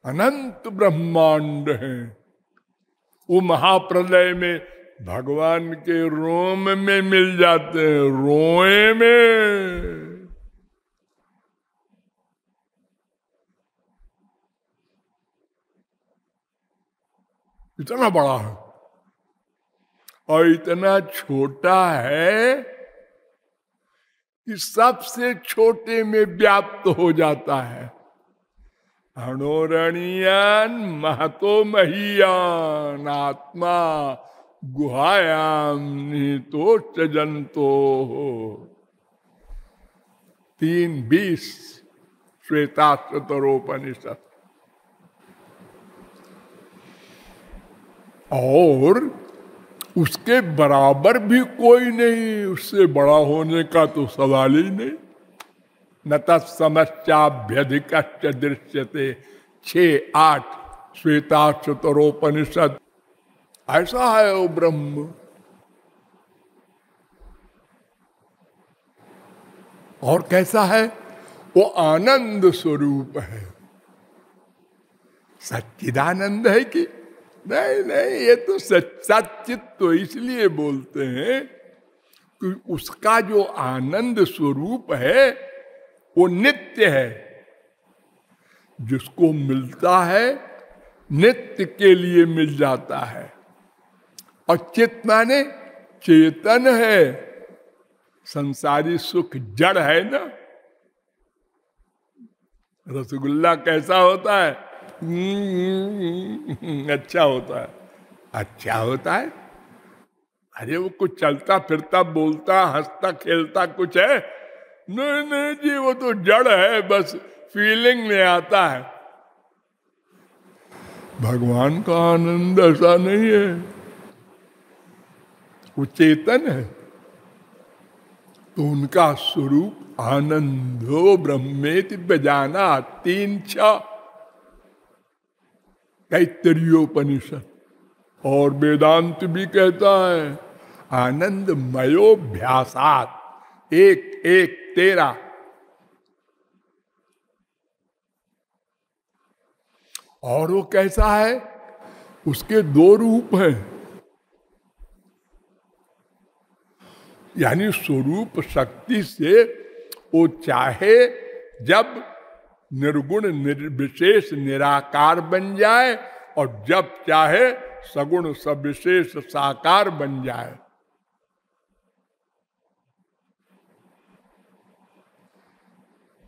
अनंत ब्रह्मांड है। वो महाप्रलय में भगवान के रोम में मिल जाते हैं, रोए में। इतना बड़ा है और इतना छोटा है कि सबसे छोटे में व्याप्त हो जाता है। अणोरणीयान महतो महीयान आत्मा गुहायाम निहितोच्च जंतो। 3:20 श्वेताश्वतरोपनिषद। और उसके बराबर भी कोई नहीं, उससे बड़ा होने का तो सवाल ही नहीं। न तत्समश्चाभ्यधिकश्च दृश्यते 6:8 श्वेताश्वतरोपनिषद। ऐसा है वो ब्रह्म। और कैसा है? वो आनंद स्वरूप है। सच्चिदानंद है कि नहीं? नहीं, ये तो सच्चित तो इसलिए बोलते हैं कि उसका जो आनंद स्वरूप है वो नित्य है। जिसको मिलता है नित्य के लिए मिल जाता है। और चित्त माने चेतन है। संसारी सुख जड़ है ना। रसगुल्ला कैसा होता है? अच्छा होता है। अच्छा होता है? अरे वो कुछ चलता फिरता बोलता हंसता खेलता कुछ है? नहीं नहीं जी, वो तो जड़ है, बस फीलिंग में आता है। भगवान का आनंद ऐसा नहीं है। वो चेतन है। तो उनका स्वरूप आनंदो ब्रह्मेति बजाना 3:6 तैत्तरीयोपनिषद। और वेदांत भी कहता है आनंदमयोभ्यासात् 1:13। और वो कैसा है? उसके 2 रूप हैं। यानी स्वरूप शक्ति से वो चाहे जब निर्गुण निर्विशेष निराकार बन जाए और जब चाहे सगुण सविशेष साकार बन जाए।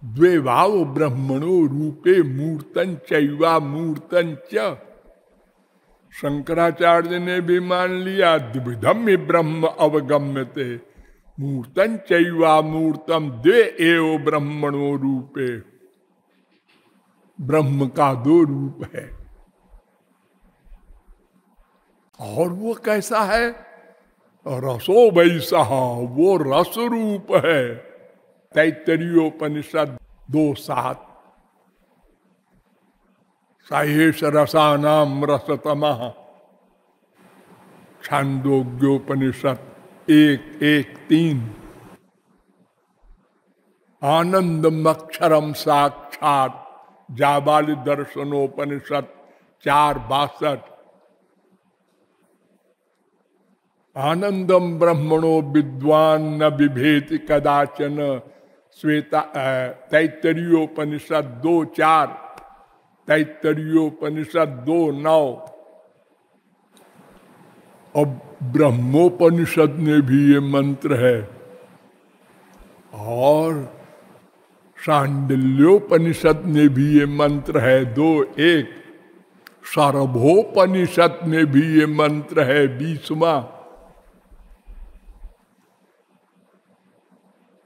द्वे भाव ब्रह्मणो रूपे मूर्तन चैवा मूर्तन च। शंकराचार्य ने भी मान लिया द्विविधम ही ब्रह्म अवगम्यते मूर्तन चैवा मूर्तम द्वे एव ब्रह्मणो रूपे। ब्रह्म का 2 रूप है। और वो कैसा है? रसो वैसा, वो रस रूप है। तैत्तरीयोपनिषद 2:7। साहेश रसानाम रसतमः। छांदोग्योपनिषद 1:1-3। आनंदम अक्षरम साक्षात जाबाली दर्शनोपनिषद 4:62। आनंदम ब्रह्मणो विद्वान न बिभेति कदाचन श्वेता तैत्तरीयोपनिषद 2:4 तैत्तरीयोपनिषद 2:9। और ब्रह्मोपनिषद में भी ये मंत्र है। और शांडिल्योपनिषद में भी ये मंत्र है 2:1। सर्वोपनिषद में भी ये मंत्र है 20वां।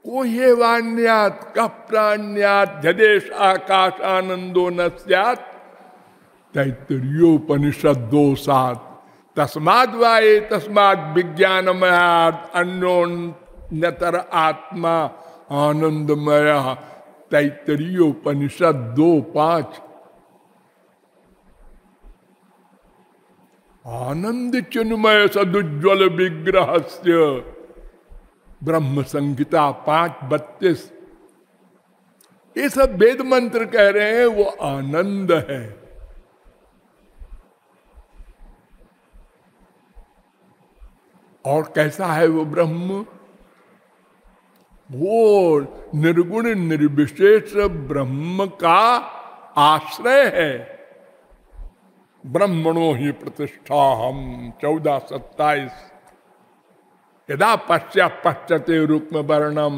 कोह्यवान्यात् कप्राण्यात् जदेश आकाश आनंदो न स्यात् तैत्तरीयोपनिषद 2:7। तस्माद् वाये तस्माद् विज्ञानमयात् अन्योन्यतर आत्मा आनंदमय तैत्तरीयोपनिषद 2:5। आनंद चिन्मय सदुज्वल विग्रहस्य ब्रह्म संहिता 5:32। ये सब वेद मंत्र कह रहे हैं वो आनंद है। और कैसा है वो ब्रह्म? वो निर्गुण निर्विशेष ब्रह्म का आश्रय है। ब्रह्मणो ही प्रतिष्ठा हम 14:27। यदा पश्यते रुक्म वर्णम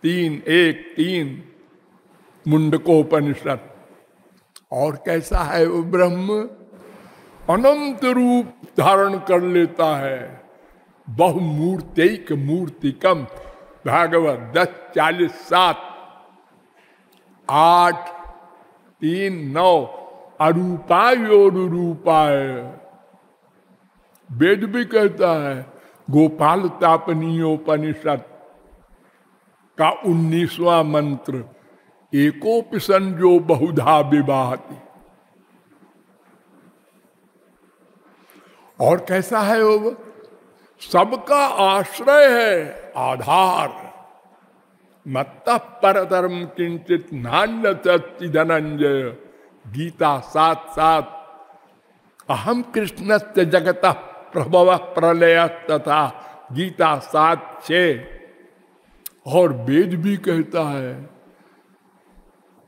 3:1-3 मुंडकोपनिषद। और कैसा है वो ब्रह्म? अनंत रूप धारण कर लेता है। बहुमूर्तिक मूर्तिकम भागवत 10:40-7 8:3-9 अरूपायोरूपाय। वेद भी कहता है गोपाल तापनीयोपनिषद का 19वां मंत्र एकोपि संजो बहुधा विवाहति। और कैसा है वो? सबका आश्रय है, आधार। मत्तः परतरम किंचित नान्यतस्ति धनंजय। गीता 7:7। अहम कृष्णस्य जगतः प्रभवः प्रलयः तथा। गीता 7:6। और वेद भी कहता है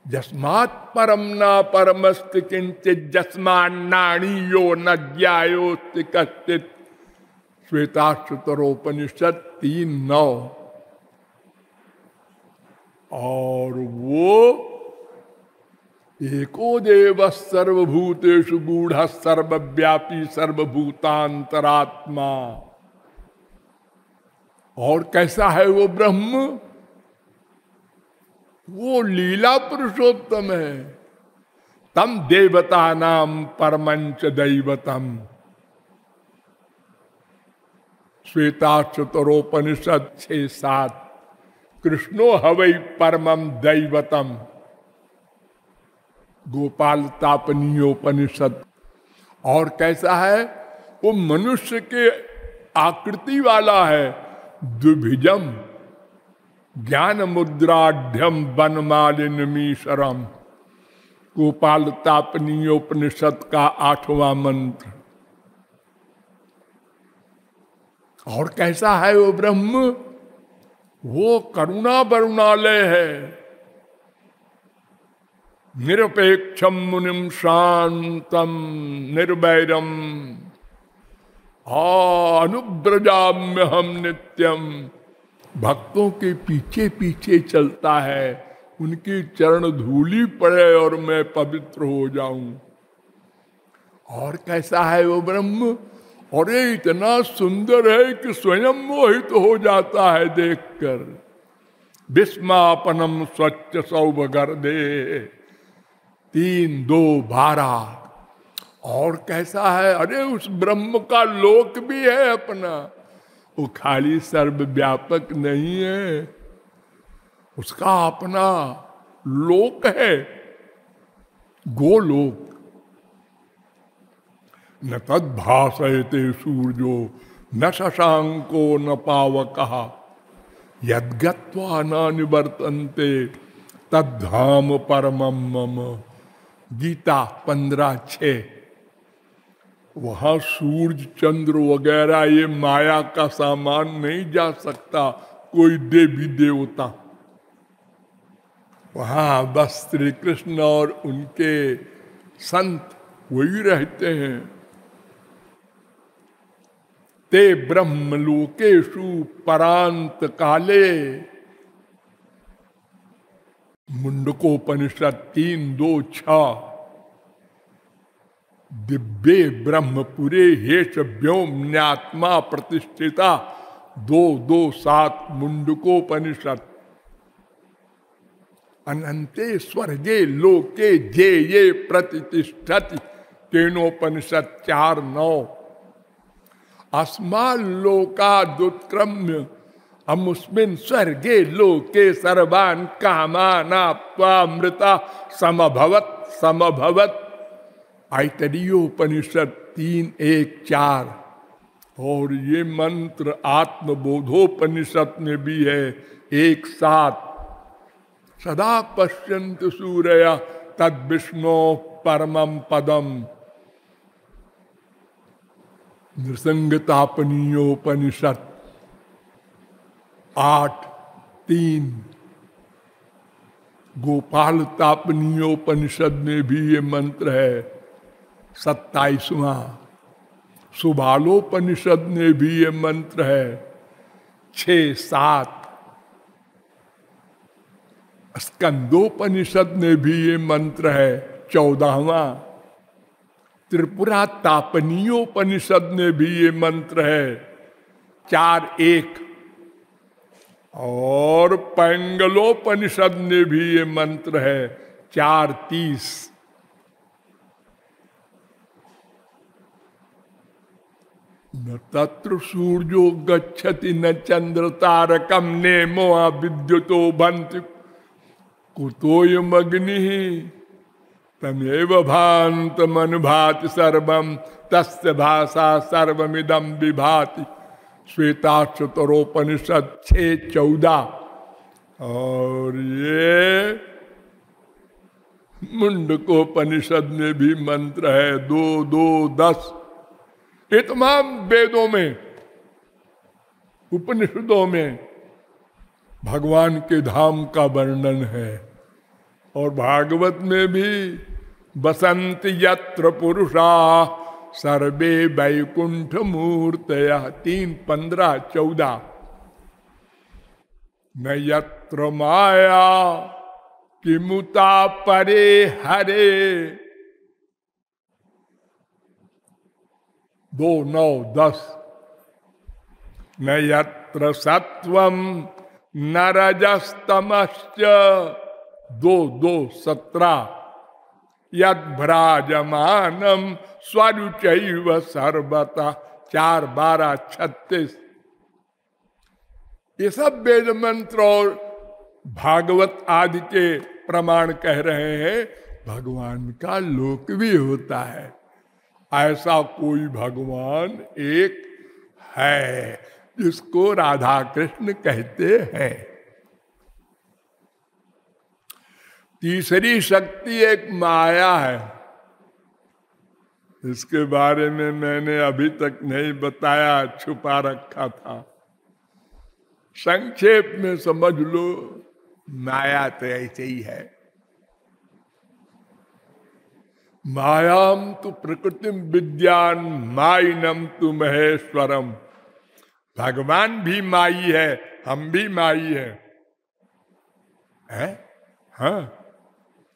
जस्मात् परम न परमस्ति किंचित जस्मान्नाणीयो न ज्ञायोस्ति कश्चित्। श्वेताश्वतरोपनिषद 3:9। और वो एको देव सर्वभूतेषु गूढ़ सर्वव्यापी सर्वभूतांतरात्मा। और कैसा है वो ब्रह्म? वो लीला पुरुषोत्तम है। तम देवता नाम परमंच दैवतम। श्वेताश्वतरोपनिषद 6:7। कृष्णो हवै परमं दैवतम। गोपाल तापनीयोपनिषद। और कैसा है? वो मनुष्य के आकृति वाला है। द्विभुजम ज्ञान मुद्राढ़ वनमालिनीशरम। गोपाल तापनीयोपनिषद का 8वां मंत्र। और कैसा है वो ब्रह्म? वो करुणा वरुणालय है। निरपेक्षम मुनिम शांतम निर्वैरम अनुब्रजाम्य हम नित्यम। भक्तों के पीछे पीछे चलता है, उनकी चरण धूली पड़े और मैं पवित्र हो जाऊं। और कैसा है वो ब्रह्म? और ये इतना सुंदर है कि स्वयं मोहित हो जाता है देखकर। विस्मापनम स्वच्छ सौभगर्दे 3:2-12। और कैसा है? अरे उस ब्रह्म का लोक भी है अपना। वो खाली सर्वव्यापक नहीं है, उसका अपना लोक है, गोलोक। न तद्भासयते सूर्यो न शशांको न पावकः यद्गत्वा न निवर्तन्ते तद्धाम परमं मम। गीता 15:6। वहां सूर्य चंद्र वगैरह ये माया का सामान नहीं जा सकता, कोई देवी देवता। वहां बस श्री कृष्ण और उनके संत वही रहते हैं। ते ब्रह्मलोकेषु परांत काले। मुंडकोपनिषद 3:2-6। दिव्ये ब्रह्मपुरे हेश व्योम्न्यात्मा प्रतिष्ठिता 2:2-7 मुंडकोपनिषद। अनंते स्वर्गे लोके जे ये प्रतिष्ठति केनोपनिषद 4:9। अस्माल्लोकादुत्क्रम्य अमुस्मिन् स्वर्गे लोके सर्वान् कामानाप्त्वामृता समभवत्। ऐतरेयोपनिषद 3:1-4। और ये मंत्र आत्मबोधोपनिषद में भी है 1:7। सदा पश्यन्ति सूरयः तद्विष्णोः परमं पदम्। नृसंगतापनीयोपनिषद 8:3। गोपाल तापनीयोपनिषद में भी ये मंत्र है 27वां। सुबालोपनिषद में भी ये मंत्र है 6-7। स्कंदोपनिषद में भी ये मंत्र है 14वां। त्रिपुरा तापनीयोपनिषद में भी ये मंत्र है 4:1। और पैंगलोपनिषद में भी ये मंत्र है 4:30। न तत्र सूर्यो गच्छति न चंद्र तारकम नेमो विद्युतो बंति कुतोयम अग्नि तमेव भान्तमनुभाति सर्वम तस्य भाषा सर्वमिदं विभाति। श्वेताक्षतरोपनिषद 6:14। और ये मुंडकोपनिषद में भी मंत्र है 2:10। ये तमाम वेदों में, उपनिषदों में भगवान के धाम का वर्णन है। और भागवत में भी बसंत यत्र पुरुषा सर्वे वैकुंठ मूर्तया 3:15-14। न यत्र माया किमुता परे हरे 2:9-10। न यत्र सत्वम न रजस्तमश्च 2:17। यद भ्राजमानम स्वरुचैव सर्वतः 4:12-36। ये सब वेद मंत्र और भागवत आदि के प्रमाण कह रहे हैं भगवान का लोक भी होता है। ऐसा कोई भगवान एक है जिसको राधा कृष्ण कहते हैं। तीसरी शक्ति एक माया है। इसके बारे में मैंने अभी तक नहीं बताया, छुपा रखा था। संक्षेप में समझ लो, माया तो ऐसे ही है। मायाम तु प्रकृतिम विद्यान माइनम तु महेश्वरम। भगवान भी माई है, हम भी माई है? हाँ,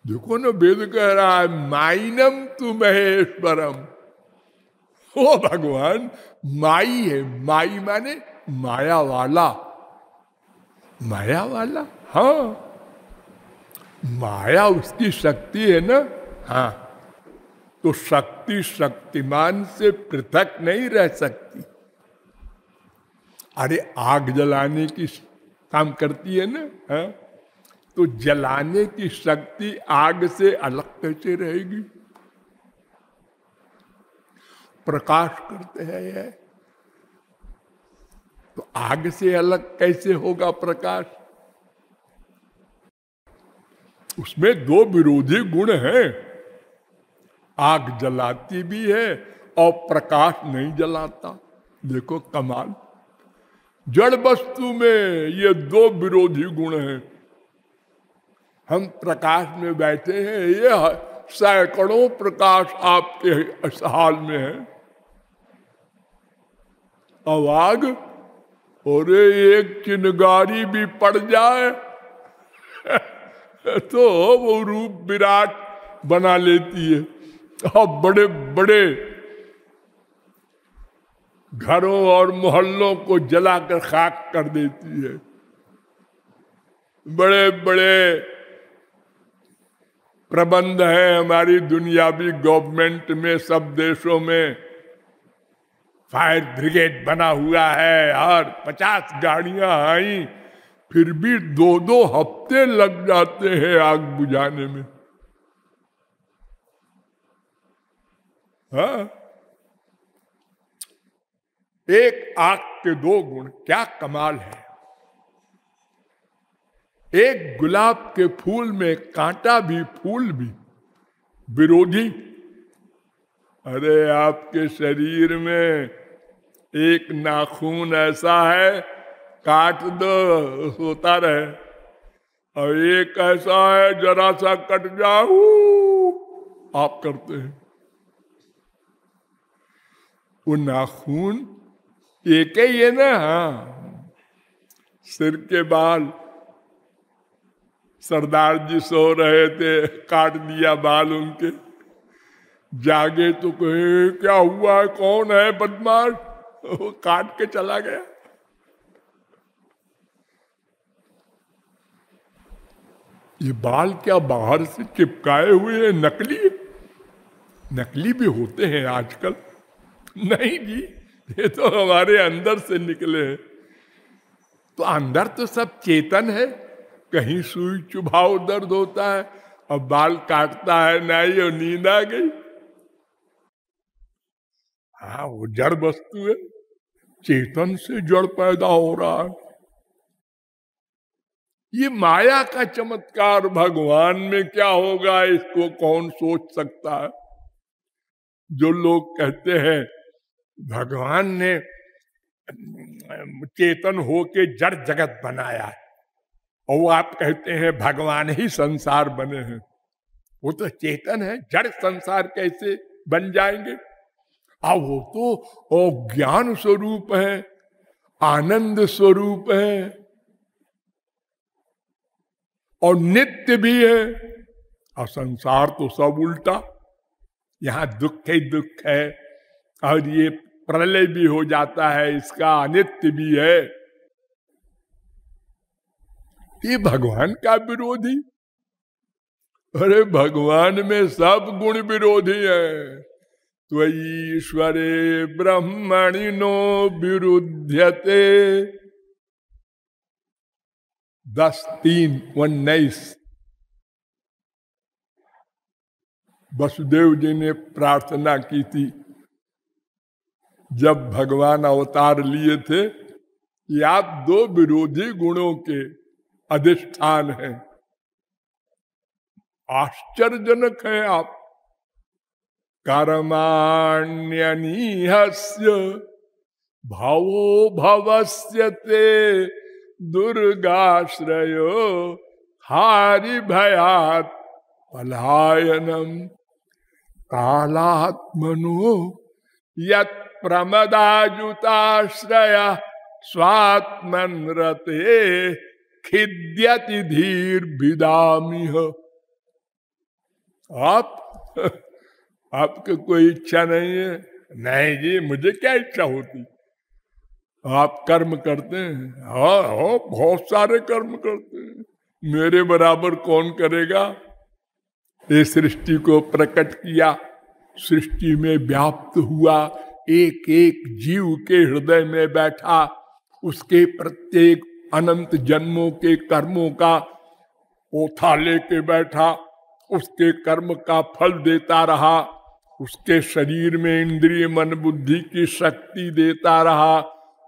देखो ना, वेद कह रहा है माइनम तु महेश्वरम। वो भगवान माई है। माई माने माया वाला। माया वाला, हाँ, माया उसकी शक्ति है ना। हाँ, तो शक्ति शक्तिमान से पृथक नहीं रह सकती। अरे आग जलाने की काम करती है ना। हाँ? तो जलाने की शक्ति आग से अलग कैसे रहेगी? प्रकाश करते हैं ये, तो आग से अलग कैसे होगा प्रकाश? उसमें दो विरोधी गुण हैं। आग जलाती भी है और प्रकाश नहीं जलाता। देखो कमाल, जड़ वस्तु में ये दो विरोधी गुण हैं। हम प्रकाश में बैठे हैं, ये सैकड़ों प्रकाश आपके हाल में है। आवाज, और एक चिनगारी भी पड़ जाए तो वो रूप विराट बना लेती है और बड़े बड़े घरों और मोहल्लों को जलाकर खाक कर देती है। बड़े बड़े प्रबंध है हमारी दुनियावी गवर्नमेंट में, सब देशों में फायर ब्रिगेड बना हुआ है और 50 गाड़ियां आई, फिर भी 2-2 हफ्ते लग जाते हैं आग बुझाने में। हाँ? एक आग के 2 गुण, क्या कमाल है। एक गुलाब के फूल में कांटा भी फूल भी विरोधी। अरे आपके शरीर में एक नाखून ऐसा है काट दो होता रहे, और एक ऐसा है जरा सा कट जाओ आप करते हैं। वो नाखून एक ही है ना। हाँ, सिर के बाल, सरदार जी सो रहे थे, काट दिया बाल उनके, जागे तो कहे क्या हुआ, कौन है बदमाश, वो काट के चला गया। ये बाल क्या बाहर से चिपकाए हुए हैं, नकली? नकली भी होते हैं आजकल। नहीं जी, ये तो हमारे अंदर से निकले हैं। तो अंदर तो सब चेतन है। कहीं सुई चुभाव दर्द होता है और बाल काटता है नाई और नींद आ गई। हाँ, वो जड़ वस्तु है, चेतन से जड़ पैदा हो रहा है। ये माया का चमत्कार, भगवान में क्या होगा इसको कौन सोच सकता है। जो लोग कहते हैं भगवान ने चेतन होके जड़ जगत बनाया है, और वो आप कहते हैं भगवान ही संसार बने हैं, वो तो चेतन है, जड़ संसार कैसे बन जाएंगे? वो तो ज्ञान स्वरूप है, आनंद स्वरूप है, और नित्य भी है। और संसार तो सब उल्टा, यहाँ दुख ही दुख है, और ये प्रलय भी हो जाता है, इसका अनित्य भी है। ये भगवान का विरोधी? अरे भगवान में सब गुण विरोधी है। त्वईश्वरे ब्रह्मणिनो विरुध्यते 10:3:19। वसुदेव जी ने प्रार्थना की थी जब भगवान अवतार लिए थे कि आप दो विरोधी गुणों के अधिष्ठान हैं, आश्चर्यजनक है आप। कर्माण्यनीहस्य भावो भवस्य ते दुर्गाश्रयो हारि भयात् पलायनम कालात्मनो यत् प्रमदाजुताश्रय स्वात्मन रते खिद्यति धीर विदामिह। आपको कोई इच्छा नहीं है? नहीं जी, मुझे क्या इच्छा होती। आप कर्म करते हैं? हाँ, बहुत सारे कर्म करते हैं, मेरे बराबर कौन करेगा। ये सृष्टि को प्रकट किया, सृष्टि में व्याप्त हुआ, एक एक जीव के हृदय में बैठा, उसके प्रत्येक अनंत जन्मों के कर्मों का पोथा लेके बैठा, उसके कर्म का फल देता रहा, उसके शरीर में इंद्रिय मन बुद्धि की शक्ति देता रहा,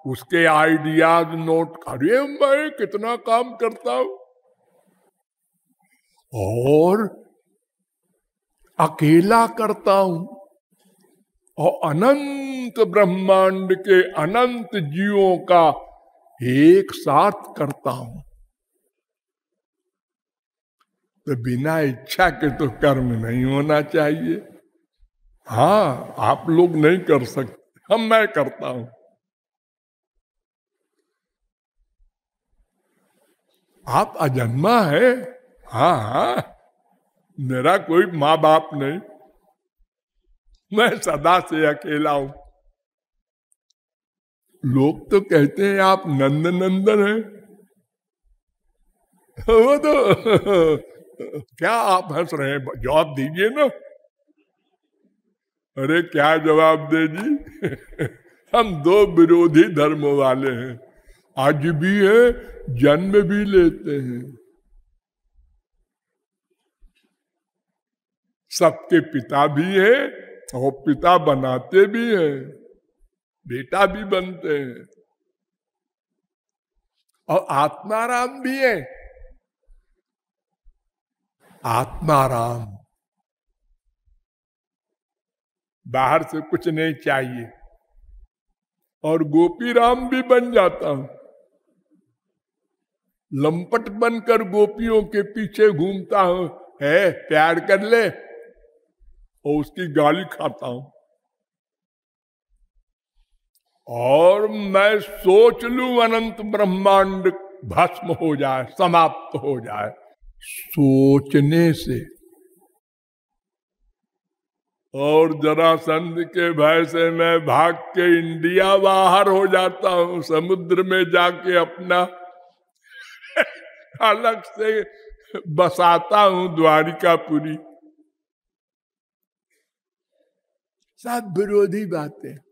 उसके आइडियाज नोट। अरे मैं कितना काम करता हूं, और अकेला करता हूं, और अनंत ब्रह्मांड के अनंत जीवों का एक साथ करता हूं। तो बिना इच्छा के तो कर्म नहीं होना चाहिए। हाँ, आप लोग नहीं कर सकते, मैं करता हूं। आप अजन्मा है। हाँ, मेरा कोई माँ बाप नहीं, मैं सदा से अकेला हूं। लोग तो कहते हैं आप नंद नंदन हैं। वो तो क्या आप हंस रहे हैं, जवाब दीजिए ना। अरे क्या जवाब दे जी हम दो विरोधी धर्म वाले हैं, आज भी है, जन्म भी लेते हैं, सबके पिता भी है और पिता बनाते भी हैं, बेटा भी बनते हैं, और आत्माराम भी है। आत्माराम, बाहर से कुछ नहीं चाहिए, और गोपी राम भी बन जाता हूं, लंपट बनकर गोपियों के पीछे घूमता हूं, है प्यार कर ले, और उसकी गाली खाता हूं। और मैं सोच लूं अनंत ब्रह्मांड भस्म हो जाए, समाप्त हो जाए, सोचने से। और जरासंध के भय से मैं भाग के इंडिया बाहर हो जाता हूं, समुद्र में जाके अपना अलग से बसाता हूं द्वारिकापुरी। सब विरोधी बातें।